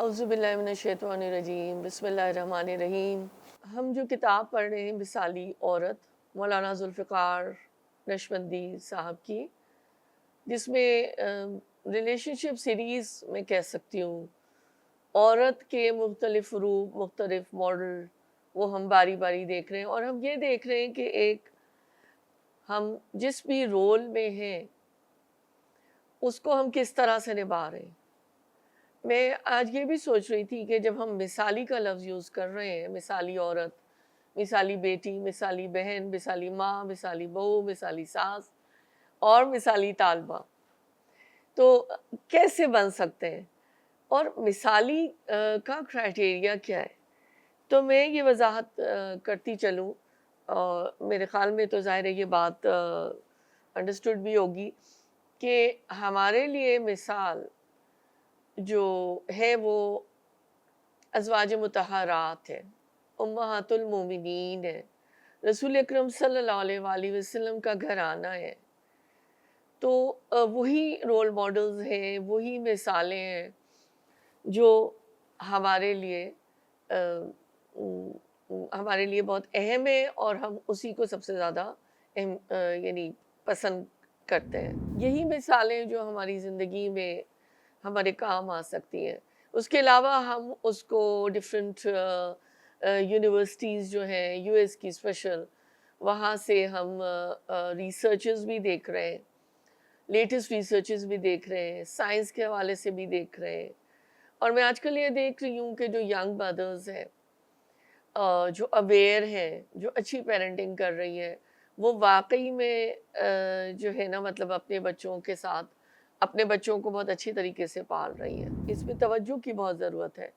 اعوذ باللہ من الشیطان الرجیم، بسم اللہ الرحمن الرحیم۔ ہم جو کتاب پڑھ رہے ہیں مثالی عورت، مولانا ذوالفقار نشبندی صاحب کی، جس میں ریلیشن شپ سیریز میں کہہ سکتی ہوں عورت کے مختلف روپ، مختلف ماڈل، وہ ہم باری باری دیکھ رہے ہیں، اور ہم یہ دیکھ رہے ہیں کہ ہم جس بھی رول میں ہیں اس کو ہم کس طرح سے نبھا رہے ہیں۔ میں آج یہ بھی سوچ رہی تھی کہ جب ہم مثالی کا لفظ یوز کر رہے ہیں، مثالی عورت، مثالی بیٹی، مثالی بہن، مثالی ماں، مثالی بہو، مثالی ساس اور مثالی طالبہ، تو کیسے بن سکتے ہیں اور مثالی کا کرائٹیریا کیا ہے؟ تو میں یہ وضاحت کرتی چلوں، اور میرے خیال میں تو ظاہر ہے یہ بات انڈرسٹوڈ بھی ہوگی کہ ہمارے لیے مثال جو ہے وہ ازواج مطہرات ہے، امہات المومنین ہے، رسول اکرم صلی اللہ علیہ وآلہ وسلم کا گھرانہ ہے۔ تو وہی رول ماڈلز ہیں، وہی مثالیں ہیں جو ہمارے لیے ہمارے لیے بہت اہم ہے، اور ہم اسی کو سب سے زیادہ یعنی پسند کرتے ہیں۔ یہی مثالیں جو ہماری زندگی میں ہمارے کام آ سکتی ہیں۔ اس کے علاوہ ہم اس کو ڈفرینٹ یونیورسٹیز جو ہیں یو ایس کی اسپیشل، وہاں سے ہم ریسرچز بھی دیکھ رہے ہیں، لیٹسٹ ریسرچز بھی دیکھ رہے ہیں، سائنس کے حوالے سے بھی دیکھ رہے ہیں۔ اور میں آج کل یہ دیکھ رہی ہوں کہ جو ینگ مدرز ہیں، جو اویئر ہیں، جو اچھی پیرنٹنگ کر رہی ہیں، وہ واقعی میں جو ہے نا مطلب اپنے بچوں کے ساتھ اپنے بچوں کو بہت اچھی طریقے سے پال رہی ہیں۔ اس پہ توجہ کی بہت ضرورت ہے۔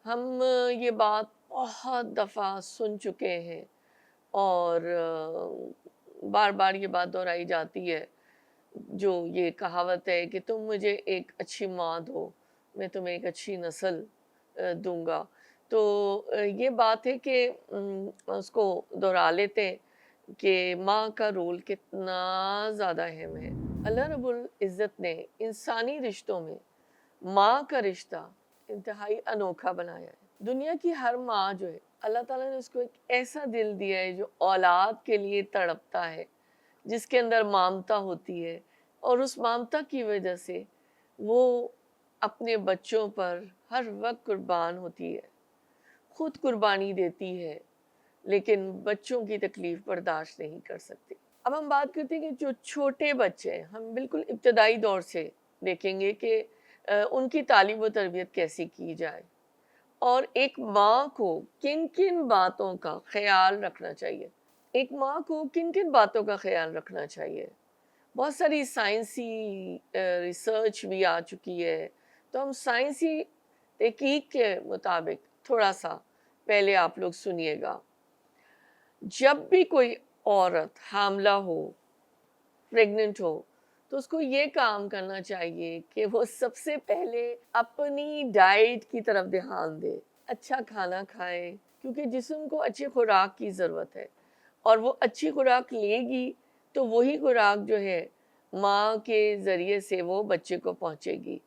ہم یہ بات بہت دفعہ سن چکے ہیں، اور بار بار یہ بات دہرائی جاتی ہے، جو یہ کہاوت ہے کہ تم مجھے ایک اچھی ماں دو، میں تمہیں ایک اچھی نسل دوں گا۔ تو یہ بات ہے کہ اس کو دہرا لیتے ہیں کہ ماں کا رول کتنا زیادہ اہم ہے۔ اللہ رب العزت نے انسانی رشتوں میں ماں کا رشتہ انتہائی انوکھا بنایا ہے۔ دنیا کی ہر ماں جو ہے، اللہ تعالیٰ نے اس کو ایک ایسا دل دیا ہے جو اولاد کے لیے تڑپتا ہے، جس کے اندر مامتا ہوتی ہے، اور اس مامتا کی وجہ سے وہ اپنے بچوں پر ہر وقت قربان ہوتی ہے، خود قربانی دیتی ہے، لیکن بچوں کی تکلیف برداشت نہیں کر سکتی۔ اب ہم بات کرتے ہیں کہ جو چھوٹے بچے ہیں، ہم بالکل ابتدائی دور سے دیکھیں گے کہ ان کی تعلیم و تربیت کیسی کی جائے، اور ایک ماں کو کن کن باتوں کا خیال رکھنا چاہیے۔ ایک ماں کو کن کن باتوں کا خیال رکھنا چاہیے؟ بہت ساری سائنسی ریسرچ بھی آ چکی ہے، تو ہم سائنسی تحقیق کے مطابق تھوڑا سا پہلے آپ لوگ سنیے گا۔ جب بھی کوئی عورت حاملہ ہو، پریگننٹ ہو، تو اس کو یہ کام کرنا چاہیے کہ وہ سب سے پہلے اپنی ڈائٹ کی طرف دھیان دے، اچھا کھانا کھائے، کیونکہ جسم کو اچھی خوراک کی ضرورت ہے، اور وہ اچھی خوراک لے گی تو وہی خوراک جو ہے ماں کے ذریعے سے وہ بچے کو پہنچے گی،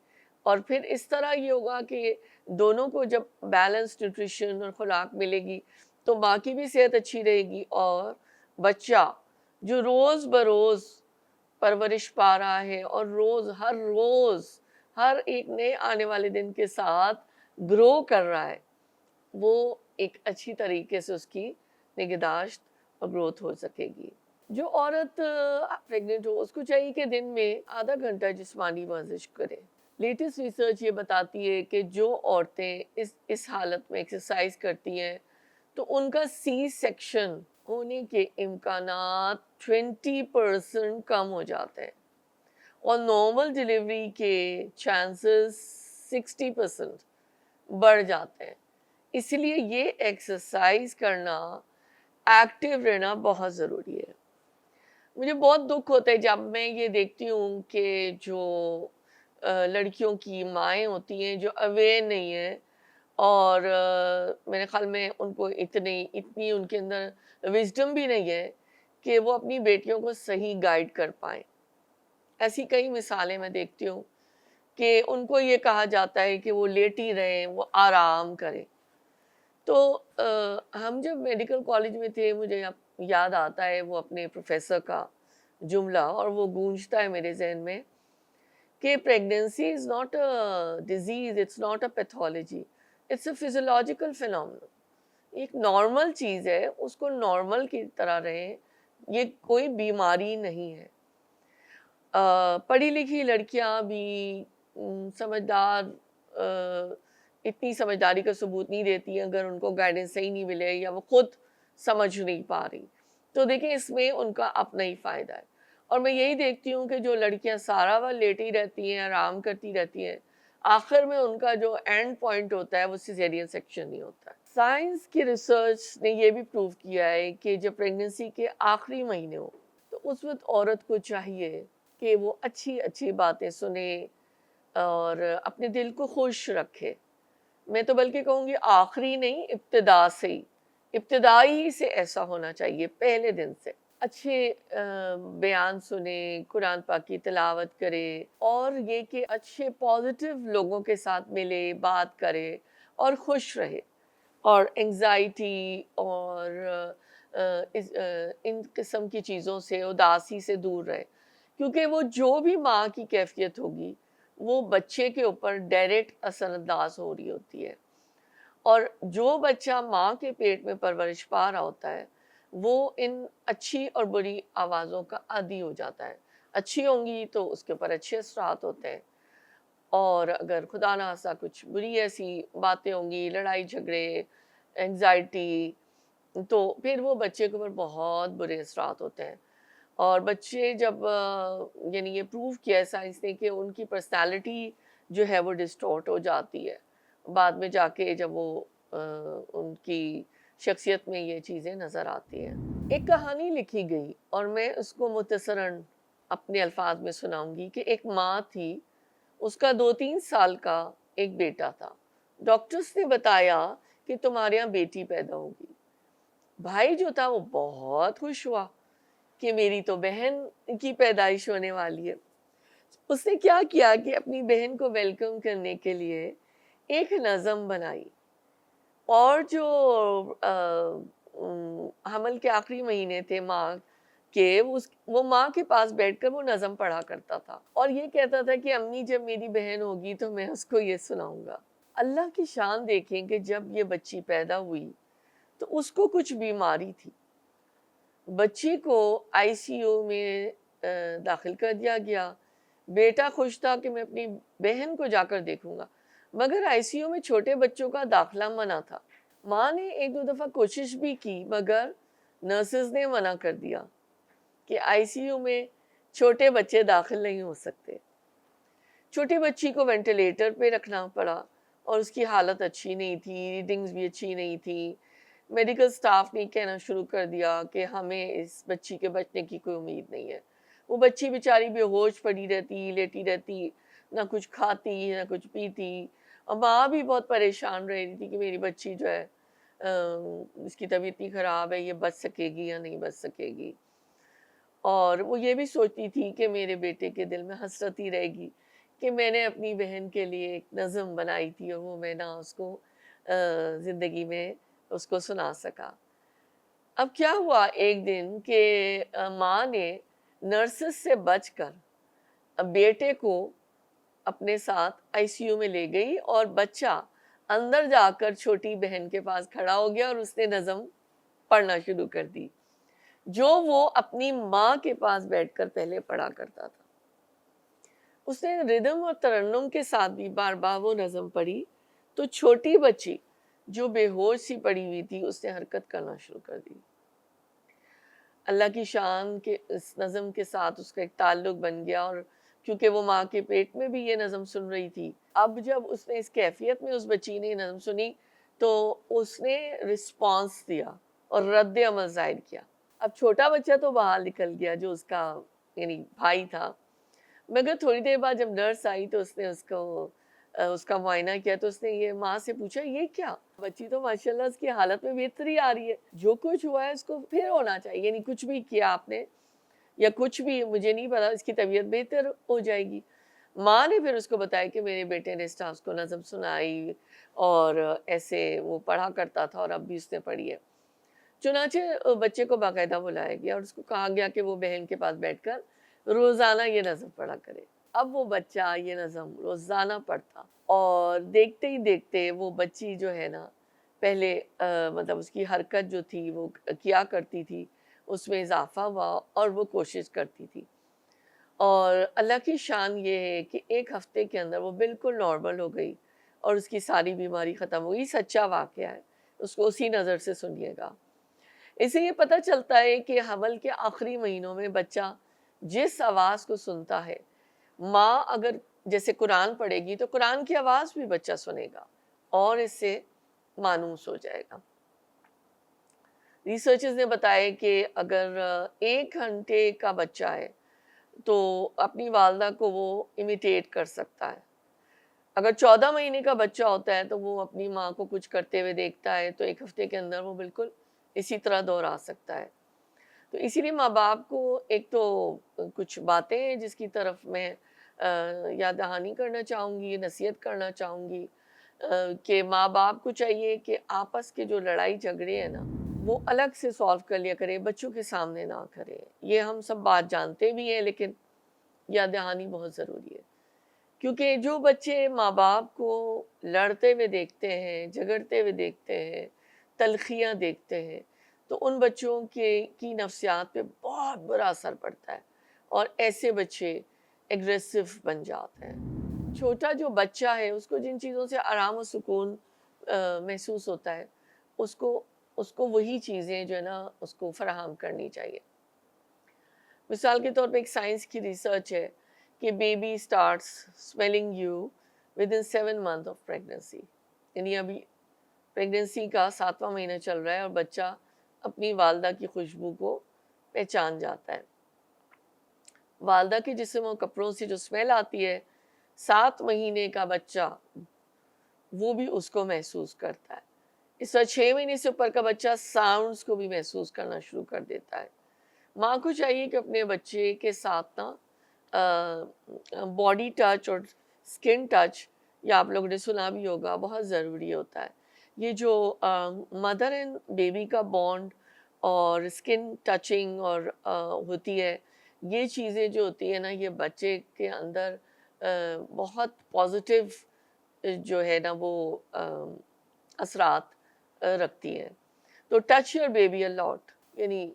اور پھر اس طرح یہ ہوگا کہ دونوں کو جب بیلنس نیوٹریشن اور خوراک ملے گی تو ماں کی بھی صحت اچھی رہے گی، اور بچہ جو روز بروز پرورش پا رہا ہے، اور ہر روز ہر ایک نئے آنے والے دن کے ساتھ گرو کر رہا ہے، وہ ایک اچھی طریقے سے اس کی نگہداشت اور گروتھ ہو سکے گی۔ جو عورت پریگننٹ ہو، اس کو چاہیے کہ دن میں آدھا گھنٹہ جسمانی ورزش کرے۔ لیٹسٹ ریسرچ یہ بتاتی ہے کہ جو عورتیں اس حالت میں ایکسرسائز کرتی ہیں تو ان کا سی سیکشن ہونے کے امکانات 20% کم ہو جاتے ہیں، اور نارمل ڈیلیوری کے چانسز 60% بڑھ جاتے ہیں۔ اس لیے یہ ایکسرسائز کرنا، ایکٹیو رہنا بہت ضروری ہے۔ مجھے بہت دکھ ہوتا ہے جب میں یہ دیکھتی ہوں کہ جو لڑکیوں کی مائیں ہوتی ہیں جو اویئر نہیں ہیں، اور میرے خیال میں ان کو اتنی ان کے اندر وزڈم بھی نہیں ہے کہ وہ اپنی بیٹیوں کو صحیح گائیڈ کر پائیں۔ ایسی کئی مثالیں میں دیکھتی ہوں کہ ان کو یہ کہا جاتا ہے کہ وہ لیٹی رہیں، وہ آرام کریں. تو ہم جب میڈیکل کالج میں تھے، مجھے یاد آتا ہے وہ اپنے پروفیسر کا جملہ، اور وہ گونجتا ہے میرے ذہن میں کہ pregnancy is not a disease, it's not a pathology, it's a physiological phenomenon. ایک نارمل چیز ہے، اس کو نارمل کی طرح رہیں، یہ کوئی بیماری نہیں ہے. پڑھی لکھی لڑکیاں بھی سمجھدار اتنی سمجھداری کا ثبوت نہیں دیتی اگر ان کو گائیڈنس صحیح نہیں ملے یا وہ خود سمجھ نہیں پا رہی. تو دیکھیں اس میں ان کا اپنا ہی فائدہ ہے. اور میں یہی دیکھتی ہوں کہ جو لڑکیاں سارا وقت لیٹی رہتی ہیں، آرام کرتی رہتی ہیں، آخر میں ان کا جو اینڈ پوائنٹ ہوتا ہے وہ سیزیرین سیکشن ہی ہوتا ہے. سائنس کی ریسرچ نے یہ بھی پروو کیا ہے کہ جب پریگننسی کے آخری مہینے ہو تو اس وقت عورت کو چاہیے کہ وہ اچھی اچھی باتیں سنے اور اپنے دل کو خوش رکھے. میں تو بلکہ کہوں گی آخری نہیں، ابتدائی سے ایسا ہونا چاہیے. پہلے دن سے اچھے بیان سنے، قرآن پاک کی تلاوت کرے، اور یہ کہ اچھے پازیٹیو لوگوں کے ساتھ ملے، بات کرے اور خوش رہے، اور انگزائٹی اور ان قسم کی چیزوں سے، اداسی سے دور رہے. کیونکہ وہ جو بھی ماں کی کیفیت ہوگی وہ بچے کے اوپر ڈائریکٹ اثر انداز ہو رہی ہوتی ہے. اور جو بچہ ماں کے پیٹ میں پرورش پا رہا ہوتا ہے وہ ان اچھی اور بری آوازوں کا عادی ہو جاتا ہے. اچھی ہوں گی تو اس کے اوپر اچھے اثرات ہوتے ہیں، اور اگر خدا نہ خواستہ کچھ بری ایسی باتیں ہوں گی، لڑائی جھگڑے، انگزائٹی، تو پھر وہ بچے کے اوپر بہت برے اثرات ہوتے ہیں. اور بچے جب یعنی یہ پروو کیا ہے سائنس نے کہ ان کی پرسنالٹی جو ہے وہ ڈسٹورٹ ہو جاتی ہے بعد میں جا کے، جب وہ ان کی شخصیت میں یہ چیزیں نظر آتی ہیں. ایک کہانی لکھی گئی اور میں اس کو مختصراً اپنے الفاظ میں سناؤں گی کہ ایک ماں تھی، اس کا 2-3 سال کا ایک بیٹا تھا. ڈاکٹرز نے بتایا کہ تمہارے یہاں بیٹی پیدا ہوگی. بھائی جو تھا وہ بہت خوش ہوا کہ میری تو بہن کی پیدائش ہونے والی ہے. اس نے کیا کیا کہ اپنی بہن کو ویلکم کرنے کے لیے ایک نظم بنائی، اور جو حمل کے آخری مہینے تھے ماں کے، وہ ماں کے پاس بیٹھ کر وہ نظم پڑھا کرتا تھا اور یہ کہتا تھا کہ امی جب میری بہن ہوگی تو میں اس کو یہ سناؤں گا. اللہ کی شان دیکھیں کہ جب یہ بچی پیدا ہوئی تو اس کو کچھ بیماری تھی. بچی کو آئی سی یو میں داخل کر دیا گیا. بیٹا خوش تھا کہ میں اپنی بہن کو جا کر دیکھوں گا، مگر آئی سی یو میں چھوٹے بچوں کا داخلہ منع تھا. ماں نے 1-2 دفعہ کوشش بھی کی مگر نرسز نے منع کر دیا کہ آئی سی یو میں چھوٹے بچے داخل نہیں ہو سکتے. چھوٹی بچی کو وینٹیلیٹر پہ رکھنا پڑا اور اس کی حالت اچھی نہیں تھی، ریڈنگز بھی اچھی نہیں تھی. میڈیکل سٹاف نے کہنا شروع کر دیا کہ ہمیں اس بچی کے بچنے کی کوئی امید نہیں ہے. وہ بچی بیچاری بے ہوش پڑی رہتی، لیٹی رہتی، نہ کچھ کھاتی نہ کچھ پیتی، اور ماں بھی بہت پریشان رہی تھی کہ میری بچی جو ہے اس کی طبیعت اتنی خراب ہے، یہ بچ سکے گی یا نہیں بچ سکے گی. اور وہ یہ بھی سوچتی تھی کہ میرے بیٹے کے دل میں حسرت ہی رہے گی کہ میں نے اپنی بہن کے لیے ایک نظم بنائی تھی اور وہ میں نہ اس کو زندگی میں اس کو سنا سکا. اب کیا ہوا ایک دن کہ ماں نے نرسز سے بچ کر بیٹے کو اپنے ساتھ آئی سی یو میں لے گئی اور بچہ اندر جا کر چھوٹی بہن کے پاس کھڑا ہو گیا اور اس نے نظم پڑھنا شروع کر دی جو وہ اپنی ماں کے پاس بیٹھ کر پہلے پڑھا کرتا تھا. اس نے ردم اور ترنم کے ساتھ بھی بار بار وہ نظم پڑھی تو چھوٹی بچی جو بے ہوش سی پڑی ہوئی تھی اس نے حرکت کرنا شروع کر دی. اللہ کی شان کے اس نظم کے ساتھ اس کا ایک تعلق بن گیا، اور کیونکہ وہ ماں کے پیٹ میں بھی یہ نظم سن رہی تھی، اب جب اس نے اس کیفیت میں اس بچی نے نظم سنی تو اس نے رسپانس دیا اور رد عمل ظاہر کیا. اب چھوٹا بچہ تو باہر نکل گیا جو اس کا یعنی بھائی تھا، مگر تھوڑی دیر بعد جب نرس آئی تو اس نے اس کا معائنہ کیا تو اس نے یہ ماں سے پوچھا یہ کیا؟ بچی تو ماشاءاللہ اس کی حالت میں بہتری آ رہی ہے، جو کچھ ہوا ہے اس کو پھر ہونا چاہیے، یعنی کچھ بھی کیا آپ نے یا کچھ بھی مجھے نہیں پتا، اس کی طبیعت بہتر ہو جائے گی. ماں نے پھر اس کو بتایا کہ میرے بیٹے نے اسٹاف کو نظم سنائی اور ایسے وہ پڑھا کرتا تھا اور اب بھی اس نے پڑھی ہے. چنانچہ بچے کو باقاعدہ بلایا گیا اور اس کو کہا گیا کہ وہ بہن کے پاس بیٹھ کر روزانہ یہ نظم پڑھا کرے. اب وہ بچہ یہ نظم روزانہ پڑھتا اور دیکھتے ہی دیکھتے وہ بچی جو ہے نا پہلے مطلب اس کی حرکت جو تھی وہ کیا کرتی تھی اس میں اضافہ ہوا اور وہ کوشش کرتی تھی. اور اللہ کی شان یہ ہے کہ ایک ہفتے کے اندر وہ بالکل نارمل ہو گئی اور اس کی ساری بیماری ختم ہوئی. سچا واقعہ ہے, اس کو اسی نظر سے سنیے گا. اس سے یہ پتہ چلتا ہے کہ حمل کے آخری مہینوں میں بچہ جس آواز کو سنتا ہے, ماں اگر جیسے قرآن پڑھے گی تو قرآن کی آواز بھی بچہ سنے گا اور اس سے مانوس ہو جائے گا. ریسرچرز نے بتایا کہ اگر 1 گھنٹے کا بچہ ہے تو اپنی والدہ کو وہ امیٹیٹ کر سکتا ہے. اگر 14 مہینے کا بچہ ہوتا ہے تو وہ اپنی ماں کو کچھ کرتے ہوئے دیکھتا ہے تو 1 ہفتے کے اندر وہ بالکل اسی طرح دوہرا سکتا ہے. تو اسی لیے ماں باپ کو ایک تو کچھ باتیں ہیں جس کی طرف میں یاد دہانی کرنا چاہوں گی, نصیحت کرنا چاہوں گی کہ ماں باپ کو چاہیے کہ آپس کے جو لڑائی جھگڑے ہیں نا وہ الگ سے سالو کر لیا کرے, بچوں کے سامنے نہ کرے. یہ ہم سب بات جانتے بھی ہیں لیکن یاد دہانی بہت ضروری ہے, کیونکہ جو بچے ماں باپ کو لڑتے ہوئے دیکھتے ہیں, جھگڑتے ہوئے دیکھتے ہیں, تلخیاں دیکھتے ہیں, تو ان بچوں کی نفسیات پہ بہت برا اثر پڑتا ہے اور ایسے بچے ایگریسو بن جاتے ہیں. چھوٹا جو بچہ ہے اس کو جن چیزوں سے آرام و سکون محسوس ہوتا ہے اس کو وہی چیزیں جو ہے نا اس کو فراہم کرنی چاہیے. مثال کے طور پہ ایک سائنس کی ریسرچ ہے کہ baby starts smelling you with in 7 months of pregnancy. یعنی ابھی پریگننسی کا 7واں مہینہ چل رہا ہے اور بچہ اپنی والدہ کی خوشبو کو پہچان جاتا ہے. والدہ کے جسم اور کپڑوں سے جو اسمیل آتی ہے 7 مہینے کا بچہ وہ بھی اس کو محسوس کرتا ہے. اس طرح 6 مہینے سے اوپر کا بچہ ساؤنڈز کو بھی محسوس کرنا شروع کر دیتا ہے. ماں کو چاہیے کہ اپنے بچے کے ساتھ نا باڈی ٹچ اور اسکن ٹچ, یا آپ لوگوں نے سنا بھی ہوگا, بہت ضروری ہوتا ہے. یہ جو مدر اینڈ بیبی کا بانڈ اور اسکن ٹچنگ اور ہوتی ہے, یہ چیزیں جو ہوتی ہیں نا یہ بچے کے اندر بہت پازیٹیو جو ہے نا وہ اثرات رکھتی ہیں. تو ٹچ یور بیبی اے لاٹ, یعنی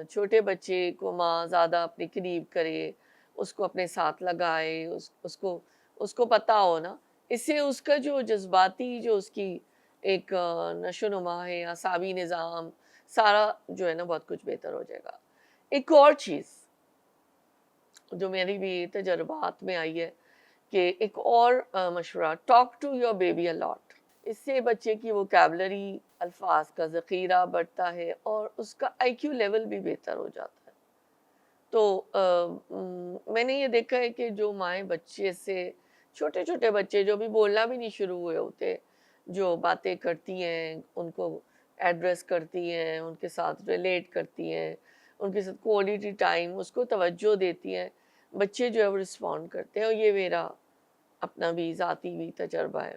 چھوٹے بچے کو ماں زیادہ اپنے قریب کرے, اس کو اپنے ساتھ لگائے, اس کو پتہ ہو نا, اس سے اس کا جو جذباتی جو اس کی ایک نشو و نما ہے, اعصابی نظام سارا جو ہے نا بہت کچھ بہتر ہو جائے گا. ایک اور چیز جو میری بھی تجربات میں آئی ہے کہ ایک اور مشورہ, ٹاک ٹو یور بیبی اے لاٹ. اس سے بچے کی ووکیبلری, الفاظ کا ذخیرہ بڑھتا ہے اور اس کا آئی کیو لیول بھی بہتر ہو جاتا ہے. تو میں نے یہ دیکھا ہے کہ جو مائیں بچے سے, چھوٹے چھوٹے بچے جو بھی بولنا بھی نہیں شروع ہوئے ہوتے, جو باتیں کرتی ہیں, ان کو ایڈریس کرتی ہیں, ان کے ساتھ ریلیٹ کرتی ہیں, ان کے ساتھ کوالٹی ٹائم, اس کو توجہ دیتی ہیں, بچے جو ہے وہ رسپونڈ کرتے ہیں. اور یہ میرا اپنا بھی ذاتی بھی تجربہ ہے.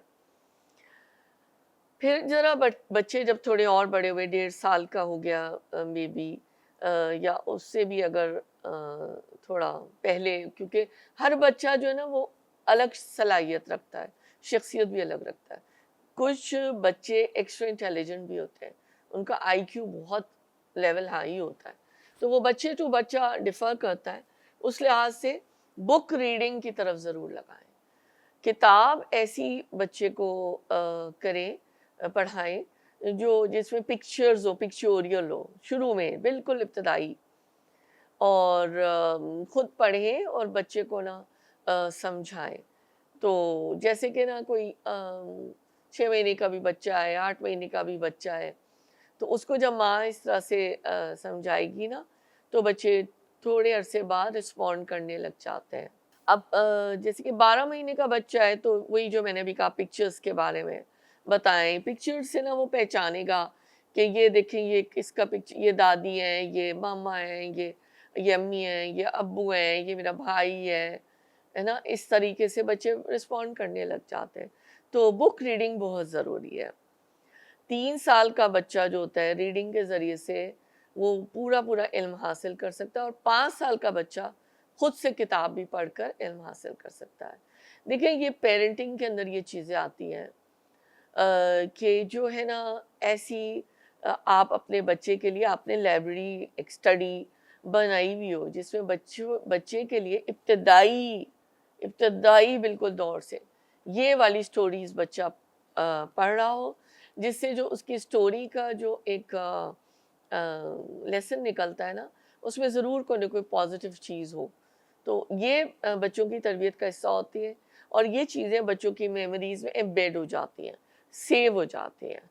پھر ذرا بچے جب تھوڑے اور بڑے ہوئے, 1.5 سال کا ہو گیا بیبی, یا اس سے بھی اگر تھوڑا پہلے, کیونکہ ہر بچہ جو ہے نا وہ الگ صلاحیت رکھتا ہے, شخصیت بھی الگ رکھتا ہے. کچھ بچے ایکسٹرا انٹیلیجنٹ بھی ہوتے ہیں, ان کا آئی کیو بہت لیول ہائی ہوتا ہے, تو وہ بچے ٹو بچہ ڈیفر کرتا ہے. اس لحاظ سے بک ریڈنگ کی طرف ضرور لگائیں, کتاب ایسی بچے کو کریں, پڑھائیں جو جس میں پکچرز ہو, پکچوریل ہو, شروع میں بالکل ابتدائی, اور خود پڑھیں اور بچے کو نا سمجھائیں. تو جیسے کہ نا کوئی 6 مہینے کا بھی بچہ ہے, 8 مہینے کا بھی بچہ ہے, تو اس کو جب ماں اس طرح سے سمجھائے گی نا تو بچے تھوڑے عرصے بعد رسپونڈ کرنے لگ جاتے ہیں. اب جیسے کہ 12 مہینے کا بچہ ہے تو وہی جو میں نے بھی کہا پکچرز کے بارے میں بتائیں. پکچر سے نا وہ پہچانے گا کہ یہ دیکھیں یہ کس کا پکچر, یہ دادی ہیں, یہ ماما ہیں, یہ امی ہیں, یہ ابو ہیں, یہ میرا بھائی ہے, ہے نا, اس طریقے سے بچے رسپونڈ کرنے لگ جاتے ہیں. تو بک ریڈنگ بہت ضروری ہے. 3 سال کا بچہ جو ہوتا ہے ریڈنگ کے ذریعے سے وہ پورا علم حاصل کر سکتا ہے, اور 5 سال کا بچہ خود سے کتاب بھی پڑھ کر علم حاصل کر سکتا ہے. دیکھیں یہ پیرنٹنگ کے اندر یہ چیزیں آتی ہیں کہ جو ہے نا ایسی آپ اپنے بچے کے لیے آپ نے لائبریری ایک اسٹڈی بنائی ہوئی ہو جس میں بچے کے لیے ابتدائی بالکل دور سے یہ والی سٹوریز بچہ پڑھ رہا ہو, جس سے جو اس کی سٹوری کا جو ایک لیسن نکلتا ہے نا, اس میں ضرور کوئی نہ کوئی پازیٹیو چیز ہو. تو یہ بچوں کی تربیت کا حصہ ہوتی ہے, اور یہ چیزیں بچوں کی میموریز میں ایمبیڈ ہو جاتی ہیں, سیو ہو جاتی ہیں.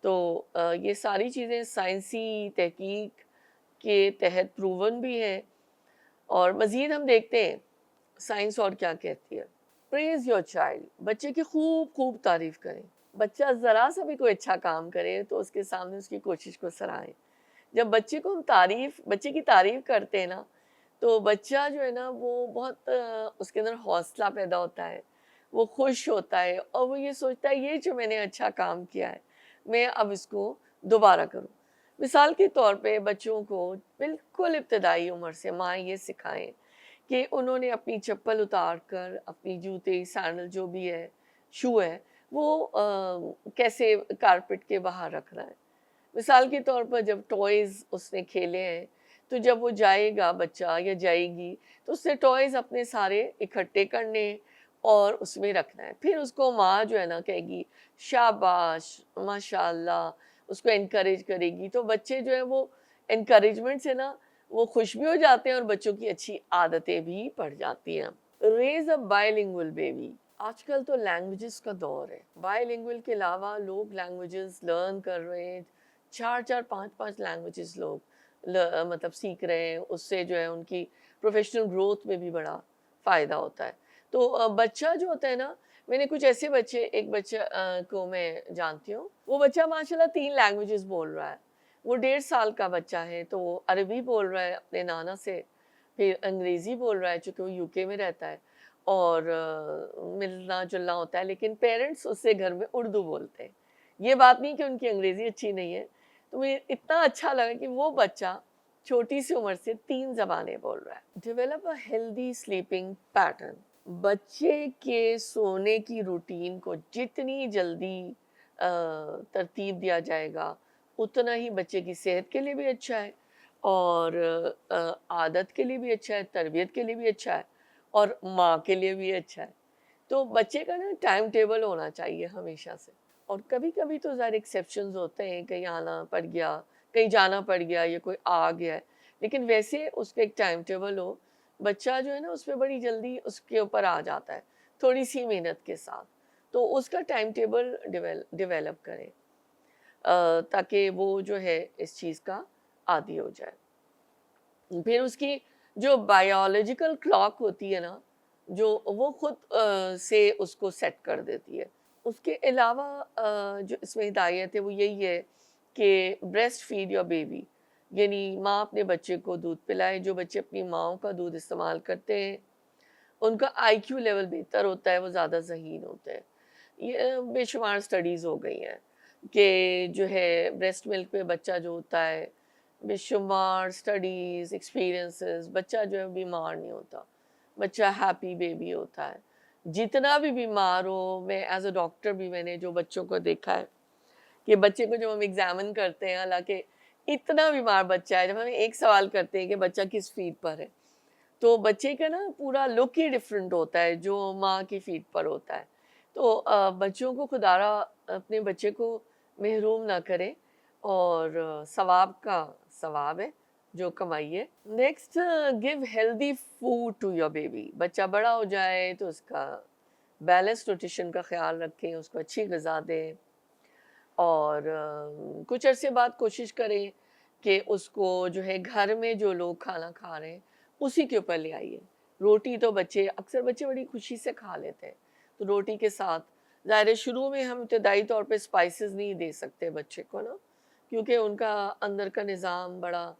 تو یہ ساری چیزیں سائنسی تحقیق کے تحت پروون بھی ہیں. اور مزید ہم دیکھتے ہیں سائنس اور کیا کہتی ہے. پریز یور چائلڈ, بچے کی خوب تعریف کریں. بچہ ذرا سا بھی کوئی اچھا کام کرے تو اس کے سامنے اس کی کوشش کو سراہیں. جب بچے کو ہم بچے کی تعریف کرتے ہیں نا, تو بچہ جو ہے نا وہ بہت اس کے اندر حوصلہ پیدا ہوتا ہے, وہ خوش ہوتا ہے, اور وہ یہ سوچتا ہے یہ جو میں نے اچھا کام کیا ہے میں اب اس کو دوبارہ کروں. مثال کے طور پہ بچوں کو بالکل ابتدائی عمر سے ماں یہ سکھائیں کہ انہوں نے اپنی چپل اتار کر اپنی جوتے سینڈل جو بھی ہے شو ہے وہ کیسے کارپٹ کے باہر رکھنا ہے. مثال کے طور پر جب ٹوائز اس نے کھیلے ہیں تو جب وہ جائے گا بچہ یا جائے گی تو اس سے ٹوائز اپنے سارے اکٹھے کرنے اور اس میں رکھنا ہے. پھر اس کو ماں جو ہے نا کہے گی شاباش ماشاءاللہ, اس کو انکریج کرے گی. تو بچے جو ہے وہ انکریجمنٹ سے نا وہ خوش بھی ہو جاتے ہیں اور بچوں کی اچھی عادتیں بھی پڑ جاتی ہیں. Raise a by lingual baby. آج کل تو لینگویجز کا دور ہے. بائی لنگول کے علاوہ لوگ لینگویجز لرن کر رہے ہیں, 4-5 لینگویجز لوگ مطلب سیکھ رہے ہیں. اس سے جو ہے ان کی پروفیشنل گروتھ میں بھی بڑا فائدہ ہوتا ہے. تو بچہ جو ہوتا ہے نا, میں نے کچھ ایسے بچے, ایک بچہ کو میں جانتی ہوں, وہ بچہ ماشاءاللہ 3 لینگویجز بول رہا ہے. وہ 1.5 سال کا بچہ ہے, تو وہ عربی بول رہا ہے اپنے نانا سے, پھر انگریزی بول رہا ہے چونکہ وہ UK میں رہتا ہے, اور ملنا جلنا ہوتا ہے, لیکن پیرنٹس اس سے گھر میں اردو بولتے ہیں. یہ بات نہیں کہ ان کی انگریزی اچھی نہیں ہے. تو مجھے اتنا اچھا لگا کہ وہ بچہ چھوٹی سی عمر سے 3 زبانیں بول رہا ہے. Develop a healthy sleeping pattern. بچے کے سونے کی روٹین کو جتنی جلدی ترتیب دیا جائے گا اتنا ہی بچے کی صحت کے لیے بھی اچھا ہے, اور عادت کے لیے بھی اچھا ہے, تربیت کے لیے بھی اچھا ہے, اور ماں کے لیے بھی اچھا ہے. تو بچے کا نا ٹائم ٹیبل ہونا چاہیے ہمیشہ سے. اور کبھی کبھی تو ظاہر ایکسیپشنز ہوتے ہیں, کہیں آنا پڑ گیا, کہیں جانا پڑ گیا, یا کوئی آ گیا ہے, لیکن ویسے اس کا ایک ٹائم ٹیبل ہو. بچہ جو ہے نا اس پہ بڑی جلدی اس کے اوپر آ جاتا ہے تھوڑی سی محنت کے ساتھ. تو اس کا ٹائم ٹیبل ڈیولپ کریں تاکہ وہ جو ہے اس چیز کا عادی ہو جائے. پھر اس کی جو بایولوجیکل کلاک ہوتی ہے نا, جو وہ خود سے اس کو سیٹ کر دیتی ہے. اس کے علاوہ جو اس میں ہدایت ہے وہ یہی ہے کہ بریسٹ فیڈ یور بیبی, یعنی ماں اپنے بچے کو دودھ پلائے. جو بچے اپنی ماؤں کا دودھ استعمال کرتے ہیں ان کا IQ لیول بہتر ہوتا ہے, وہ زیادہ ذہین ہوتے ہیں. یہ بے شمار سٹڈیز ہو گئی ہیں کہ جو ہے بریسٹ ملک پہ بچہ جو ہوتا ہے, بے شمار سٹڈیز ایکسپیرینسز, بچہ جو ہے بیمار نہیں ہوتا, بچہ ہیپی بیبی ہوتا ہے. جتنا بھی بیمار ہو, میں ایز اے ڈاکٹر بھی میں نے جو بچوں کو دیکھا ہے کہ بچے کو جب ہم ایگزامن کرتے ہیں, حالانکہ اتنا بیمار بچہ ہے, جب ہم ایک سوال کرتے ہیں کہ بچہ کس فیڈ پر ہے, تو بچے کا نا پورا لک ہی ڈفرینٹ ہوتا ہے جو ماں کی فیڈ پر ہوتا ہے. تو بچوں کو خدا را اپنے بچے کو محروم نہ کرے, اور ثواب کا ثواب ہے جو کمائیے. Next, give healthy food to your baby. بچہ بڑا ہو جائے تو اس کا بیلنس نیوٹریشن کا خیال رکھیں, اس کو اچھی غذا دیں, اور کچھ عرصے بعد کوشش کریں کہ اس کو جو ہے گھر میں جو لوگ کھانا کھا رہے ہیں اسی کے اوپر لے آئیے. روٹی تو اکثر بچے بڑی خوشی سے کھا لیتے ہیں, تو روٹی کے ساتھ ظاہر شروع میں ہم ابتدائی طور پہ اسپائسز نہیں دے سکتے بچے کو نا, کیونکہ ان کا اندر کا نظام بڑا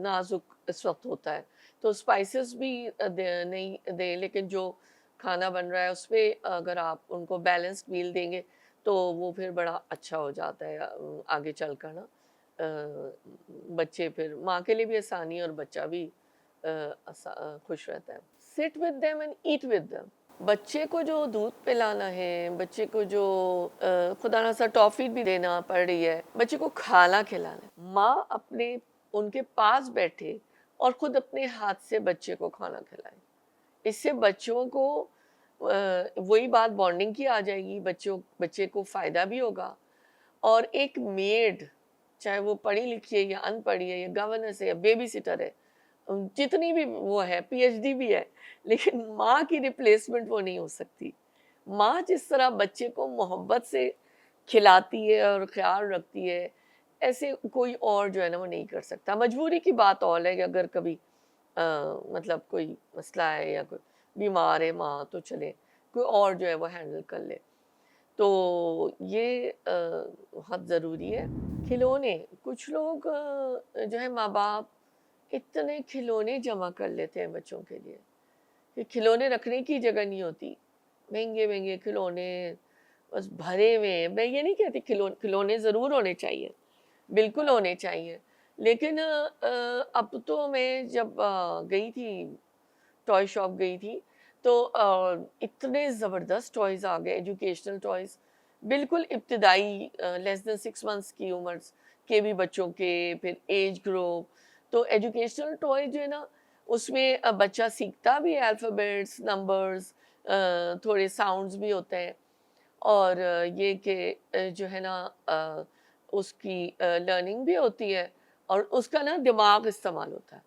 نازک اس وقت ہوتا ہے. تو تو اسپائسیز بھی نہیں دیں، لیکن جو کھانا بن رہا ہے اس پہ اگر آپ ان کو بیلنسڈ میل دیں گے تو وہ پھر بڑا اچھا ہو جاتا ہے آگے چل کر نا. بچے پھر ماں کے لیے بھی آسانی اور بچہ بھی خوش رہتا ہے. Sit with them and eat with them. بچے کو جو دودھ پلانا ہے، بچے کو جو خدا نہ سا ٹافی بھی دینا پڑ رہی ہے، بچے کو کھانا کھلانا ہے، ماں اپنے ان کے پاس بیٹھے اور خود اپنے ہاتھ سے بچے کو کھانا کھلائے. اس سے بچوں کو وہی بات بانڈنگ کی آ جائے گی، بچے کو فائدہ بھی ہوگا. اور ایک میڈ، چاہے وہ پڑھی لکھی ہے یا ان پڑھی ہے یا گورننس ہے یا بیبی سٹر ہے، جتنی بھی وہ ہے، پی ایچ ڈی بھی ہے، لیکن ماں کی ریپلیسمنٹ وہ نہیں ہو سکتی. ماں جس طرح بچے کو محبت سے کھلاتی ہے اور خیال رکھتی ہے، ایسے کوئی اور جو ہے نا وہ نہیں کر سکتا. مجبوری کی بات اور ہے کہ اگر کبھی مطلب کوئی مسئلہ ہے یا کوئی بیمار ہے ماں، تو چلے کوئی اور جو ہے وہ ہینڈل کر لے. تو یہ بہت ضروری ہے. کھلونے، کچھ لوگ جو ہے ماں باپ اتنے کھلونے جمع کر لیتے ہیں بچوں کے لیے کہ کھلونے رکھنے کی جگہ نہیں ہوتی. مہنگے مہنگے کھلونے بس بھرے ہوئے ہیں. میں یہ نہیں کہتی کھلونے ضرور ہونے چاہیے، بالکل ہونے چاہیے، لیکن اب تو میں جب گئی تھی ٹوائے شاپ گئی تھی تو اتنے زبردست ٹوائز آ گئے، ایجوکیشنل ٹوائز، بالکل ابتدائی لیس دین 6 months کی عمر کے بھی بچوں کے، پھر ایج گروپ. تو ایجوکیشنل ٹوائے جو ہے نا اس میں بچہ سیکھتا بھی ہے الفابیٹس، نمبرز، تھوڑے ساؤنڈز بھی ہوتے ہیں، اور یہ کہ جو ہے نا اس کی لرننگ بھی ہوتی ہے، اور اس کا نا دماغ استعمال ہوتا ہے،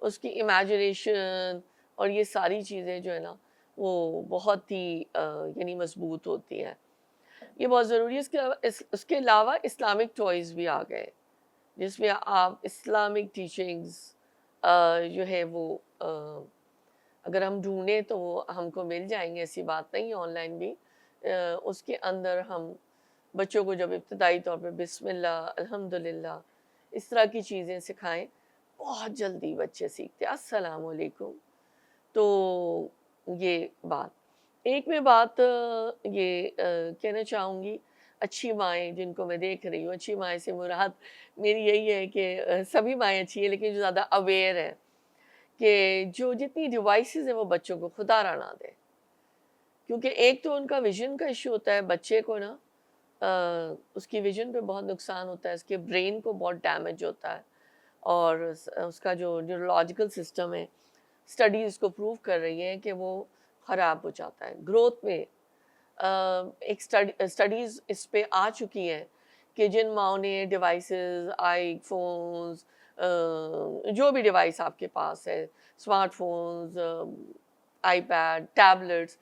اس کی امیجنیشن اور یہ ساری چیزیں جو ہے نا وہ بہت ہی یعنی مضبوط ہوتی ہیں. یہ بہت ضروری ہے. اس کے علاوہ اسلامک ٹوائز بھی آ گئے جس میں آپ اسلامک ٹیچنگز جو ہے وہ اگر ہم ڈھونڈیں تو وہ ہم کو مل جائیں گے، ایسی بات نہیں. آن لائن بھی اس کے اندر ہم بچوں کو جب ابتدائی طور پہ بسم اللہ، الحمدللہ، اس طرح کی چیزیں سکھائیں، بہت جلدی بچے سیکھتے. السلام علیکم. تو یہ بات ایک میں بات یہ کہنا چاہوں گی، اچھی مائیں جن کو میں دیکھ رہی ہوں، اچھی مائیں سے مراد میری یہی ہے کہ سبھی مائیں اچھی ہیں، لیکن جو زیادہ اویئر ہیں کہ جو جتنی ڈیوائسز ہیں وہ بچوں کو خدا را نہ دے. کیونکہ ایک تو ان کا ویژن کا ایشو ہوتا ہے، بچے کو نا اس کی ویژن پہ بہت نقصان ہوتا ہے، اس کے برین کو بہت ڈیمیج ہوتا ہے، اور اس کا جو نیورولوجیکل سسٹم ہے، اسٹڈیز کو پروو کر رہی ہیں کہ وہ خراب ہو جاتا ہے گروتھ میں. ایک اسٹڈیز اس پہ آ چکی ہیں کہ جن ماؤں نے ڈیوائسز، آئی فونز، جو بھی ڈیوائس آپ کے پاس ہے، smartphones, iPad, tablets,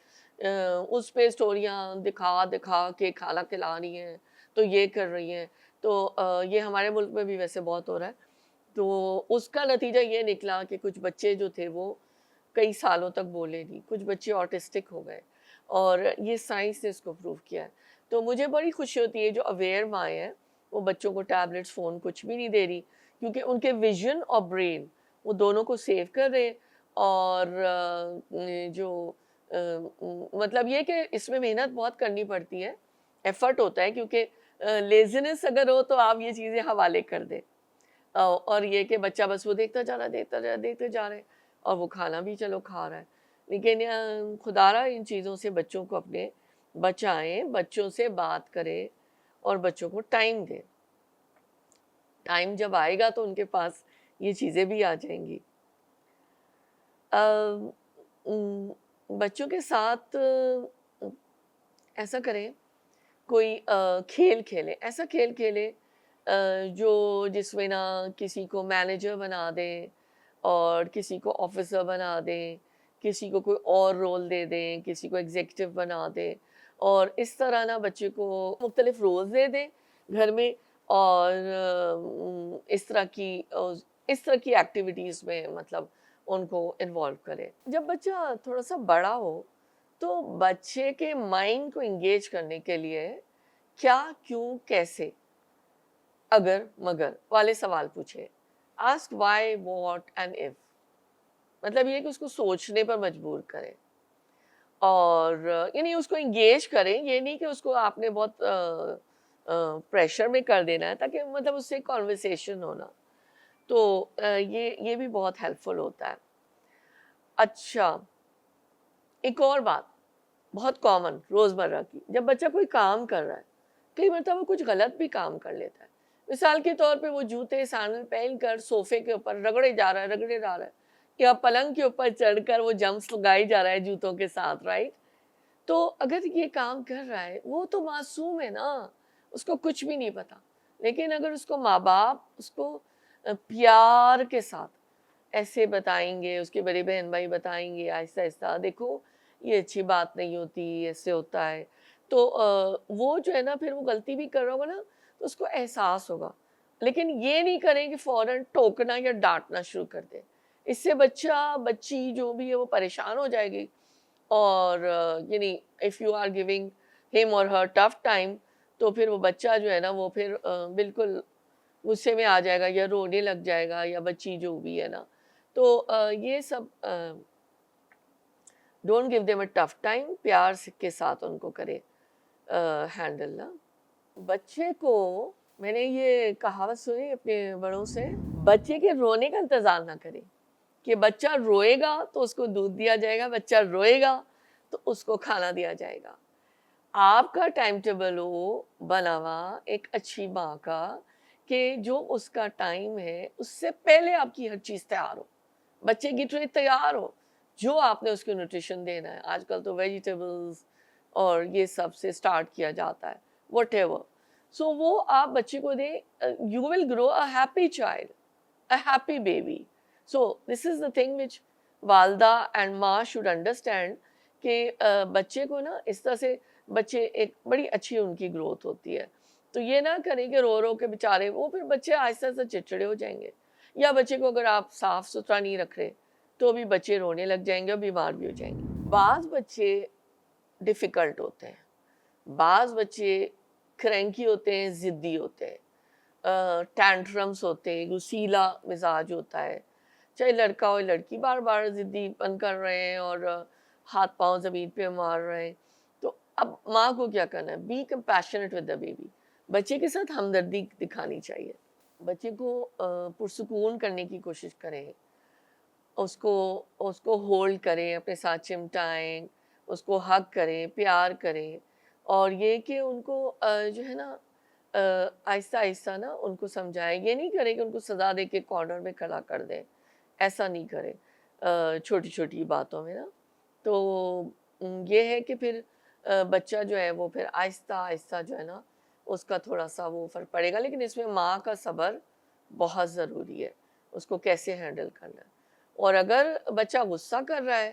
اس پہ اسٹوریاں دکھا دکھا کے کھانا کھلا رہی ہیں، تو یہ کر رہی ہیں. تو یہ ہمارے ملک میں بھی ویسے بہت ہو رہا ہے. تو اس کا نتیجہ یہ نکلا کہ کچھ بچے جو تھے وہ کئی سالوں تک بولے نہیں، کچھ بچے آٹسٹک ہو گئے، اور یہ سائنس نے اس کو پروو کیا ہے. تو مجھے بڑی خوشی ہوتی ہے جو اویئر مائیں ہیں وہ بچوں کو ٹیبلٹس، فون کچھ بھی نہیں دے رہی، کیونکہ ان کے ویژن اور برین وہ دونوں کو سیو کر رہے. اور جو مطلب یہ کہ اس میں محنت بہت کرنی پڑتی ہے، ایفرٹ ہوتا ہے، کیونکہ لیزینس اگر ہو تو آپ یہ چیزیں حوالے کر دیں، اور یہ کہ بچہ بس وہ دیکھتا جا رہا ہے، دیکھتے جا رہے ہیں، اور وہ کھانا بھی چلو کھا رہا ہے. لیکن خدا را ان چیزوں سے بچوں کو اپنے بچائیں، بچوں سے بات کریں اور بچوں کو ٹائم دیں. ٹائم جب آئے گا تو ان کے پاس یہ چیزیں بھی آ جائیں گی. بچوں کے ساتھ ایسا کریں، کوئی کھیل کھیلیں، ایسا کھیل کھیلیں جو جس میں نہ کسی کو مینیجر بنا دیں اور کسی کو آفیسر بنا دیں، کسی کو کوئی اور رول دے دیں، کسی کو ایگزیکٹو بنا دیں، اور اس طرح نہ بچے کو مختلف رولز دے دیں گھر میں، اور اس طرح کی ایکٹیویٹیز میں مطلب ان کو انوالو کرے. جب بچہ تھوڑا سا بڑا ہو تو بچے کے مائنڈ کو انگیج کرنے کے لیے کیا، کیوں، کیسے، اگر، مگر والے سوال پوچھے. Ask why, what and if. مطلب یہ کہ اس کو سوچنے پر مجبور کریں اور یعنی اس کو انگیج کریں. یہ نہیں کہ اس کو آپ نے بہت پریشر میں کر دینا ہے, تاکہ مطلب اس سے کانورسیشن ہونا. تو یہ بھی بہت ہیلپ فل ہوتا ہے. اچھا, ایک اور بات بہت کامن روزمرہ کی, جب بچہ کوئی کام کر رہا ہے, کئی مرتبہ وہ کچھ غلط بھی کام کر لیتا ہے. مثال کے طور پہ وہ جوتے سینڈل پہن کر صوفے کے اوپر رگڑے جا رہا ہے, یا پلنگ کے اوپر چڑھ کر وہ جمپس لگائی جا رہا ہے جوتوں کے ساتھ, رائٹ. تو اگر یہ کام کر رہا ہے, وہ تو معصوم ہے نا, اس کو کچھ بھی نہیں پتا. لیکن اگر اس کو ماں باپ اس کو پیار کے ساتھ ایسے بتائیں گے, اس کے بڑے بہن بھائی بتائیں گے آہستہ آہستہ, دیکھو یہ اچھی بات نہیں ہوتی, ایسے ہوتا ہے, تو وہ جو ہے نا پھر وہ غلطی بھی کر رہا ہوگا نا, تو اس کو احساس ہوگا. لیکن یہ نہیں کریں کہ فوراً ٹوکنا یا ڈانٹنا شروع کر دیں. اس سے بچہ بچی جو بھی ہے وہ پریشان ہو جائے گی. اور یعنی اف یو آر گیونگ ہم اور ہر ٹف ٹائم, تو پھر وہ بچہ جو ہے نا وہ پھر بالکل غصے میں آ جائے گا یا رونے لگ جائے گا, یا بچی جو بھی ہے نا. تو یہ سب don't give them a tough time, پیار کے ساتھ ان کو کرے ہینڈل نا. بچے کو میں نے یہ کہاوت سنی اپنے بڑوں سے, بچے کے رونے کا انتظار نہ کریں کہ بچہ روئے گا تو اس کو دودھ دیا جائے گا, بچہ روئے گا تو اس کو کھانا دیا جائے گا. آپ کا ٹائم ٹیبل ہو بنا ہوا ایک اچھی ماں کا, کہ جو اس کا ٹائم ہے اس سے پہلے آپ کی ہر چیز تیار ہو, بچے کی ٹرے تیار ہو, جو آپ نے اس کو نیوٹریشن دینا ہے. آج کل تو ویجیٹیبلز اور یہ سب سے سٹارٹ کیا جاتا ہے, واٹ ایور. سو وہ آپ بچے کو دیں, you will grow a happy child, a happy baby. So this is the thing which والدہ اینڈ ماں شوڈ انڈرسٹینڈ, کہ بچے کو نا اس طرح سے بچے ایک بڑی اچھی ان کی گروتھ ہوتی ہے. تو یہ نہ کریں کہ رو رو کے بیچارے, وہ پھر بچے آہستہ آہستہ چڑچڑے ہو جائیں گے. یا بچے کو اگر آپ صاف ستھرا نہیں رکھ رہے تو بھی بچے رونے لگ جائیں گے اور بیمار بھی ہو جائیں گے. بعض بچے ڈیفیکلٹ ہوتے ہیں, بعض بچے کرینکی ہوتے ہیں, ضدی ہوتے ہیں, ٹینٹرمس ہوتے ہیں, غصیلا مزاج ہوتا ہے. چاہے لڑکا ہو لڑکی, بار بار ضدی پن کر رہے ہیں اور ہاتھ پاؤں زمین پہ مار رہے ہیں. تو اب ماں کو کیا کرنا ہے, be compassionate with the baby. بچے کے ساتھ ہمدردی دکھانی چاہیے, بچے کو پرسکون کرنے کی کوشش کریں, اس کو ہولڈ کریں, اپنے ساتھ چمٹائیں, اس کو ہگ کریں, پیار کریں. اور یہ کہ ان کو جو ہے نا آہستہ آہستہ نا ان کو سمجھائیں. یہ نہیں کریں کہ ان کو سزا دے کے کارنر میں کھڑا کر دیں, ایسا نہیں کریں چھوٹی چھوٹی باتوں میں نا. تو یہ ہے کہ پھر بچہ جو ہے وہ پھر آہستہ آہستہ جو ہے نا اس کا تھوڑا سا وہ فرق پڑے گا. لیکن اس میں ماں کا صبر بہت ضروری ہے, اس کو کیسے ہینڈل کرنا ہے. اور اگر بچہ غصہ کر رہا ہے,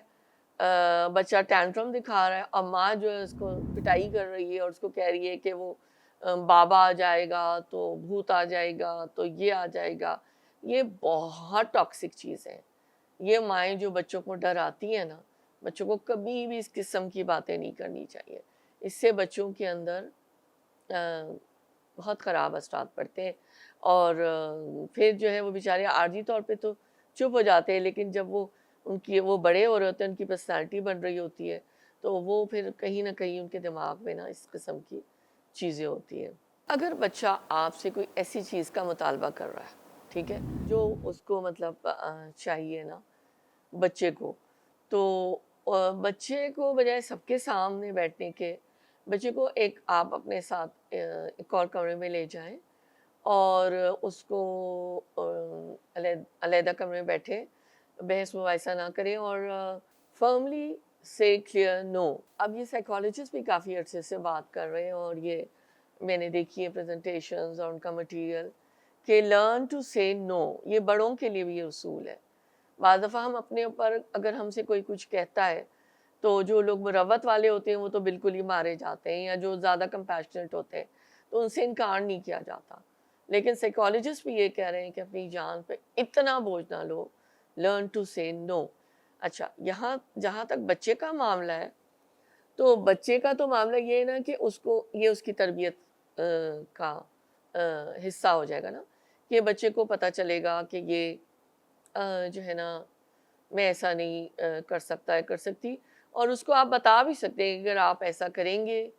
بچہ ٹینٹرم دکھا رہا ہے, اور ماں جو ہے اس کو پٹائی کر رہی ہے اور اس کو کہہ رہی ہے کہ وہ بابا آ جائے گا تو بھوت آ جائے گا تو یہ آ جائے گا, یہ بہت ٹاکسک چیز ہے. یہ مائیں جو بچوں کو ڈراتی ہیں نا, بچوں کو کبھی بھی اس قسم کی باتیں نہیں کرنی چاہیے. اس سے بچوں کے اندر بہت خراب اثرات پڑتے ہیں, اور پھر جو ہے وہ بیچارے عارضی طور پہ تو چپ ہو جاتے ہیں, لیکن جب وہ بڑے ہو رہے ہوتے ہیں, ان کی پرسنالٹی بن رہی ہوتی ہے, تو وہ پھر کہیں نہ کہیں ان کے دماغ میں نا اس قسم کی چیزیں ہوتی ہیں. اگر بچہ آپ سے کوئی ایسی چیز کا مطالبہ کر رہا ہے, ٹھیک ہے, جو اس کو مطلب چاہیے نا بچے کو, تو بچے کو بجائے سب کے سامنے بیٹھنے کے, بچے کو آپ اپنے ساتھ ایک اور کمرے میں لے جائیں اور اس کو علیحدہ کمرے میں بیٹھے, بحث مباحثہ نہ کریں, اور فرملی سے کلیئر نو. اب یہ سائیکالوجسٹ بھی کافی عرصے سے بات کر رہے ہیں, اور یہ میں نے دیکھی ہے پریزنٹیشنز اور ان کا مٹیریل, کہ لرن ٹو سے نو. یہ بڑوں کے لیے بھی یہ اصول ہے. بعض دفعہ ہم اپنے اوپر اگر ہم سے کوئی کچھ کہتا ہے, تو جو لوگ مروت والے ہوتے ہیں وہ تو بالکل ہی مارے جاتے ہیں, یا جو زیادہ کمپیشنیٹ ہوتے ہیں تو ان سے انکار نہیں کیا جاتا. لیکن سائیکالوجسٹ بھی یہ کہہ رہے ہیں کہ اپنی جان پہ اتنا بوجھ نہ لو, لرن ٹو سے نو. اچھا, یہاں جہاں تک بچے کا معاملہ ہے, تو بچے کا تو معاملہ یہ ہے نا کہ یہ اس کی تربیت کا حصہ ہو جائے گا نا, کہ بچے کو پتہ چلے گا کہ یہ جو ہے نا میں ایسا نہیں کر سکتا ہے، کر سکتی، اور اس کو آپ بتا بھی سکتے ہیں کہ اگر آپ ایسا کریں گے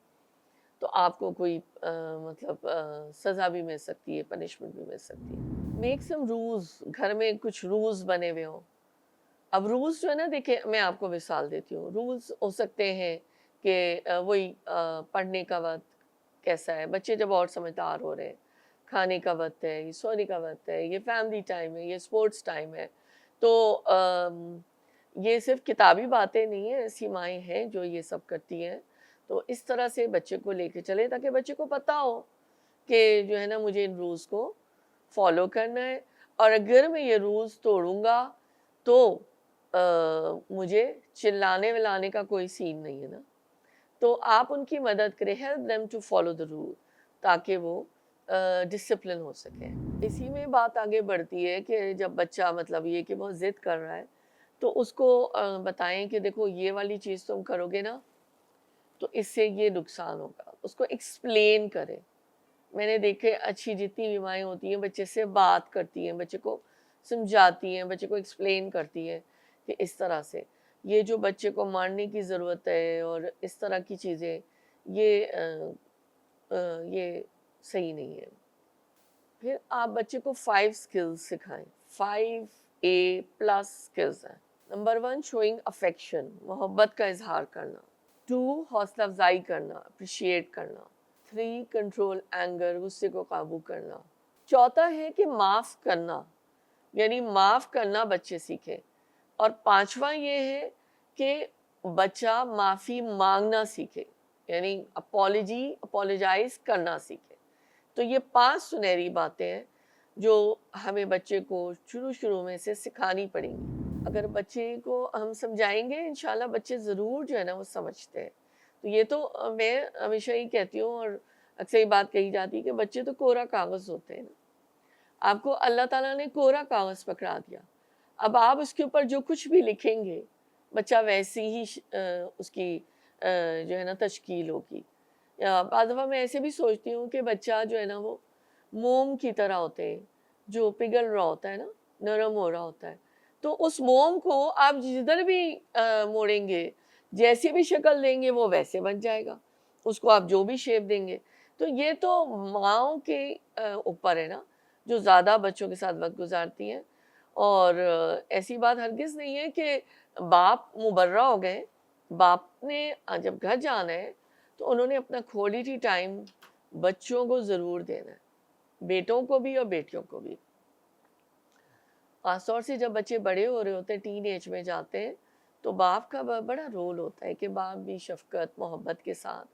تو آپ کو کوئی مطلب سزا بھی مل سکتی ہے، پنشمنٹ بھی مل سکتی ہے۔ میک سم رولز، گھر میں کچھ رولز بنے ہوئے ہوں۔ اب رولز جو ہے نا، دیکھیں میں آپ کو مثال دیتی ہوں۔ رولز ہو سکتے ہیں کہ وہی پڑھنے کا وقت کیسا ہے، بچے جب اور سمجھدار ہو رہے ہیں، کھانے کا وقت ہے، یہ سونے کا وقت ہے، یہ فیملی ٹائم ہے، یہ اسپورٹس ٹائم ہے۔ تو یہ صرف کتابی باتیں نہیں ہیں، ایسی مائیں ہیں جو یہ سب کرتی ہیں۔ تو اس طرح سے بچے کو لے کے چلے تاکہ بچے کو پتہ ہو کہ جو ہے نا مجھے ان رولز کو فالو کرنا ہے، اور اگر میں یہ رولز توڑوں گا تو مجھے چلانے ولانے کا کوئی سین نہیں ہے نا۔ تو آپ ان کی مدد کریں، help them to follow the rule, تاکہ وہ ڈسپلن ہو سکے۔ اسی میں بات آگے بڑھتی ہے کہ جب بچہ مطلب یہ کہ بہت ضد کر رہا ہے تو اس کو بتائیں کہ دیکھو یہ والی چیز تم کرو گے نا تو اس سے یہ نقصان ہوگا، اس کو ایکسپلین کریں۔ میں نے دیکھے اچھی جتنی بھی مائیں ہوتی ہیں بچے سے بات کرتی ہیں، بچے کو سمجھاتی ہیں، بچے کو ایکسپلین کرتی ہیں کہ اس طرح سے یہ جو بچے کو مارنے کی ضرورت ہے اور اس طرح کی چیزیں، یہ صحیح نہیں ہے۔ پھر آپ بچے کو 5 سکلز سکھائیں، 5A+ سکلز ہیں۔ نمبر 1 شوئنگ افیکشن، محبت کا اظہار کرنا۔ 2 حوصلہ افزائی کرنا، اپریشیٹ کرنا۔ 3 کنٹرول اینگر، غصے کو قابو کرنا۔ چوتھا ہے کہ معاف کرنا، یعنی معاف کرنا بچے سیکھیں۔ اور 5واں یہ ہے کہ بچہ معافی مانگنا سیکھے، یعنی اپولوجائز کرنا سیکھے۔ تو یہ 5 سنہری باتیں ہیں جو ہمیں بچے کو شروع میں سے سکھانی پڑیں گی۔ اگر بچے کو ہم سمجھائیں گے انشاءاللہ بچے ضرور جو ہے نا وہ سمجھتے ہیں۔ تو یہ تو میں ہمیشہ ہی کہتی ہوں، اور اکثر یہ بات کہی جاتی ہے کہ بچے تو کوڑا کاغذ ہوتے ہیں نا۔ آپ کو اللہ تعالیٰ نے کوڑا کاغذ پکڑا دیا، اب آپ اس کے اوپر جو کچھ بھی لکھیں گے بچہ ویسی ہی اس کی جو ہے نا تشکیل ہوگی۔ بعض دفعہ میں ایسے بھی سوچتی ہوں کہ بچہ جو ہے نا وہ موم کی طرح ہوتے ہیں، جو پگھل رہا ہوتا ہے نا، نرم ہو رہا ہوتا ہے۔ تو اس موم کو آپ جدھر بھی موڑیں گے، جیسی بھی شکل دیں گے وہ ویسے بن جائے گا، اس کو آپ جو بھی شیپ دیں گے۔ تو یہ تو ماؤں کے اوپر ہے نا، جو زیادہ بچوں کے ساتھ وقت گزارتی ہیں۔ اور ایسی بات ہرگز نہیں ہے کہ باپ مبرہ ہو گئے۔ باپ نے جب گھر جانا ہے تو انہوں نے اپنا کوالٹی ٹائم بچوں کو ضرور دینا ہے، بیٹوں کو بھی اور بیٹیوں کو بھی۔ خاص طور سے جب بچے بڑے ہو رہے ہوتے ہیں، ٹین ایج میں جاتے ہیں، تو باپ کا بڑا رول ہوتا ہے کہ باپ بھی شفقت محبت کے ساتھ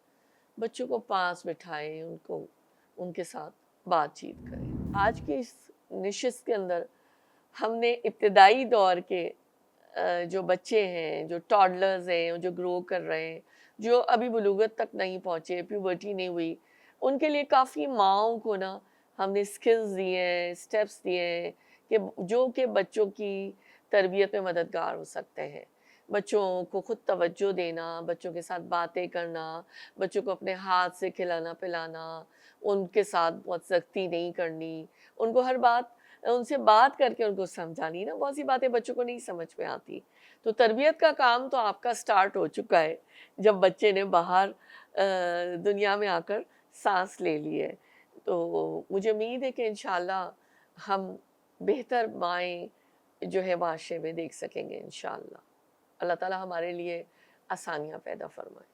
بچوں کو پاس بٹھائے، ان کے ساتھ بات چیت کریں۔ آج کی اس نشست کے اندر ہم نے ابتدائی دور کے جو بچے ہیں، جو ٹاڈلرز ہیں، جو گرو کر رہے ہیں، جو ابھی بلوغت تک نہیں پہنچے، پیوبرٹی نہیں ہوئی، ان کے لیے کافی ماؤں کو نا ہم نے سکلز دیے ہیں، سٹیپس دیے ہیں کہ بچوں کی تربیت میں مددگار ہو سکتے ہیں۔ بچوں کو خود توجہ دینا، بچوں کے ساتھ باتیں کرنا، بچوں کو اپنے ہاتھ سے کھلانا پلانا، ان کے ساتھ بہت سختی نہیں کرنی، ان کو ہر بات ان سے بات کر کے ان کو سمجھانی نا، بہت سی باتیں بچوں کو نہیں سمجھ میں آتی۔ تو تربیت کا کام تو آپ کا سٹارٹ ہو چکا ہے جب بچے نے باہر دنیا میں آ کر سانس لے لی ہے۔ تو مجھے امید ہے کہ انشاءاللہ ہم بہتر مائیں جو ہے معاشرے میں دیکھ سکیں گے انشاءاللہ۔ اللہ تعالیٰ ہمارے لیے آسانیاں پیدا فرمائے۔